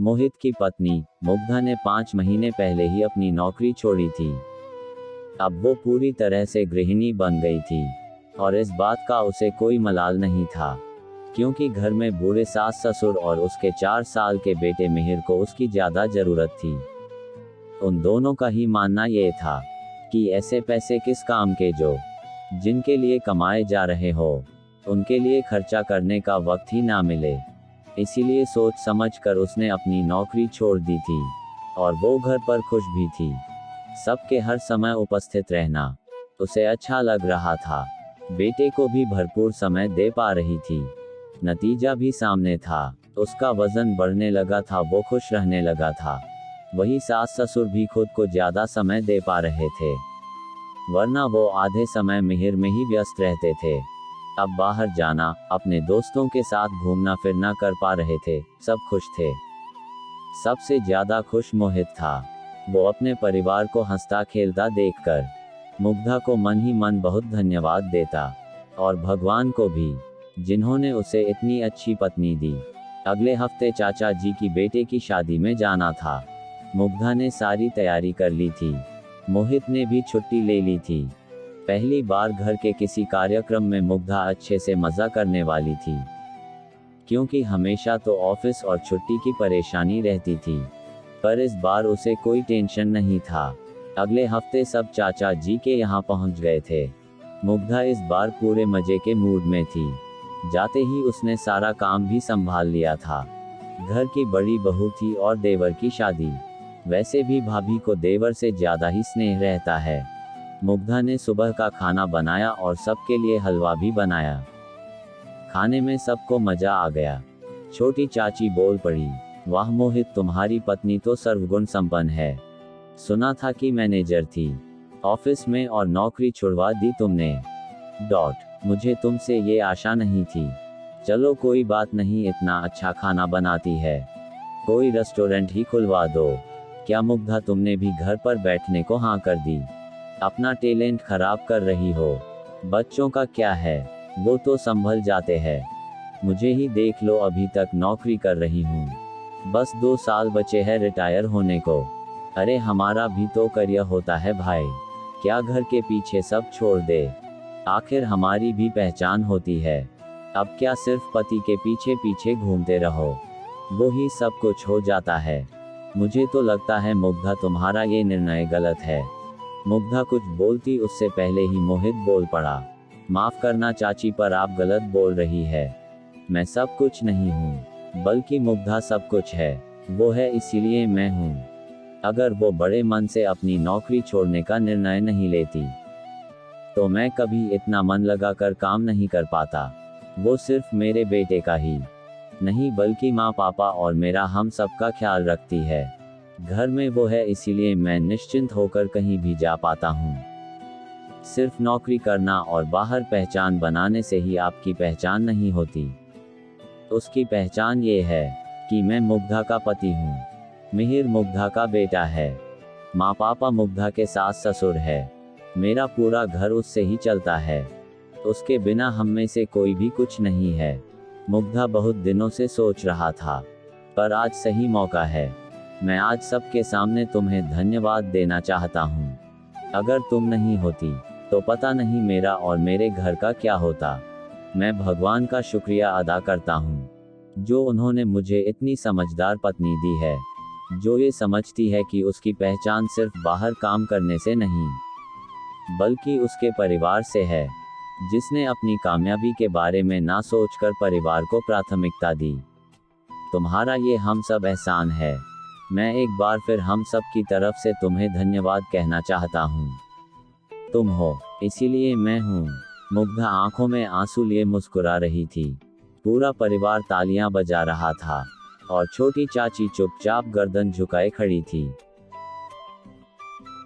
मोहित की पत्नी मुग्धा ने 5 महीने पहले ही अपनी नौकरी छोड़ी थी। अब वो पूरी तरह से गृहिणी बन गई थी और इस बात का उसे कोई मलाल नहीं था, क्योंकि घर में बूढ़े सास ससुर और उसके 4 साल के बेटे मिहिर को उसकी ज्यादा जरूरत थी। उन दोनों का ही मानना ये था कि ऐसे पैसे किस काम के जो जिनके लिए कमाए जा रहे हो उनके लिए खर्चा करने का वक्त ही ना मिले। इसीलिए सोच समझ कर उसने अपनी नौकरी छोड़ दी थी और वो घर पर खुश भी थी। सबके हर समय उपस्थित रहना उसे अच्छा लग रहा था। बेटे को भी भरपूर समय दे पा रही थी। नतीजा भी सामने था। उसका वजन बढ़ने लगा था, वो खुश रहने लगा था। वही सास ससुर भी खुद को ज्यादा समय दे पा रहे थे, वरना वो आधे समय मिहिर में ही व्यस्त रहते थे। अब बाहर जाना, अपने दोस्तों के साथ घूमना फिरना कर पा रहे थे। सब खुश थे। सबसे ज्यादा खुश मोहित था। वो अपने परिवार को हंसता खेलता देखकर मुग्धा को मन ही मन बहुत धन्यवाद देता, और भगवान को भी, जिन्होंने उसे इतनी अच्छी पत्नी दी। अगले हफ्ते चाचा जी की बेटे की शादी में जाना था। मुग्धा ने सारी तैयारी कर ली थी। मोहित ने भी छुट्टी ले ली थी। पहली बार घर के किसी कार्यक्रम में मुग्धा अच्छे से मजा करने वाली थी, क्योंकि हमेशा तो ऑफिस और छुट्टी की परेशानी रहती थी। पर इस बार उसे कोई टेंशन नहीं था। अगले हफ्ते सब चाचा जी के यहाँ पहुँच गए थे। मुग्धा इस बार पूरे मजे के मूड में थी। जाते ही उसने सारा काम भी संभाल लिया था। घर की बड़ी बहू थी और देवर की शादी। वैसे भी भाभी को देवर से ज्यादा ही स्नेह रहता है। मुग्धा ने सुबह का खाना बनाया और सबके लिए हलवा भी बनाया। खाने में सबको मजा आ गया। छोटी चाची बोल पड़ी, वाह मोहित, तुम्हारी पत्नी तो सर्वगुण संपन्न है। सुना था कि मैनेजर थी ऑफिस में और नौकरी छुड़वा दी तुमने। मुझे तुमसे ये आशा नहीं थी। चलो कोई बात नहीं, इतना अच्छा खाना बनाती है, कोई रेस्टोरेंट ही खुलवा दो। क्या मुग्धा, तुमने भी घर पर बैठने को हाँ कर दी? अपना टैलेंट खराब कर रही हो। बच्चों का क्या है, वो तो संभल जाते हैं। मुझे ही देख लो, अभी तक नौकरी कर रही हूँ। बस 2 साल बचे हैं रिटायर होने को। अरे हमारा भी तो करियर होता है भाई, क्या घर के पीछे सब छोड़ दे? आखिर हमारी भी पहचान होती है। अब क्या सिर्फ पति के पीछे पीछे घूमते रहो, वो ही सब कुछ हो जाता है? मुझे तो लगता है मुग्धा, तुम्हारा ये निर्णय गलत है। मुग्धा कुछ बोलती उससे पहले ही मोहित बोल पड़ा, माफ करना चाची, पर आप गलत बोल रही है। मैं सब कुछ नहीं हूँ, बल्कि मुग्धा सब कुछ है। वो है इसीलिए मैं हूँ। अगर वो बड़े मन से अपनी नौकरी छोड़ने का निर्णय नहीं लेती तो मैं कभी इतना मन लगाकर काम नहीं कर पाता। वो सिर्फ मेरे बेटे का ही नहीं, बल्कि माँ पापा और मेरा हम सबका ख्याल रखती है। घर में वो है, इसीलिए मैं निश्चिंत होकर कहीं भी जा पाता हूँ। सिर्फ नौकरी करना और बाहर पहचान बनाने से ही आपकी पहचान नहीं होती। उसकी पहचान ये है कि मैं मुग्धा का पति हूँ। मिहिर मुग्धा का बेटा है। माँ पापा मुग्धा के सास ससुर है। मेरा पूरा घर उससे ही चलता है। उसके बिना हम में से कोई भी कुछ नहीं है। मुग्धा बहुत दिनों से सोच रहा था, पर आज सही मौका है। मैं आज सबके सामने तुम्हें धन्यवाद देना चाहता हूँ। अगर तुम नहीं होती तो पता नहीं मेरा और मेरे घर का क्या होता। मैं भगवान का शुक्रिया अदा करता हूँ, जो उन्होंने मुझे इतनी समझदार पत्नी दी है, जो ये समझती है कि उसकी पहचान सिर्फ बाहर काम करने से नहीं, बल्कि उसके परिवार से है, जिसने अपनी कामयाबी के बारे में ना सोचकर परिवार को प्राथमिकता दी। तुम्हारा ये हम सब एहसान है। मैं एक बार फिर हम सब की तरफ से तुम्हें धन्यवाद कहना चाहता हूँ। तुम हो, इसीलिए मैं हूँ। मुग्धा आंखों में आंसू लिए मुस्कुरा रही थी। पूरा परिवार तालियां बजा रहा था और छोटी चाची चुपचाप गर्दन झुकाए खड़ी थी।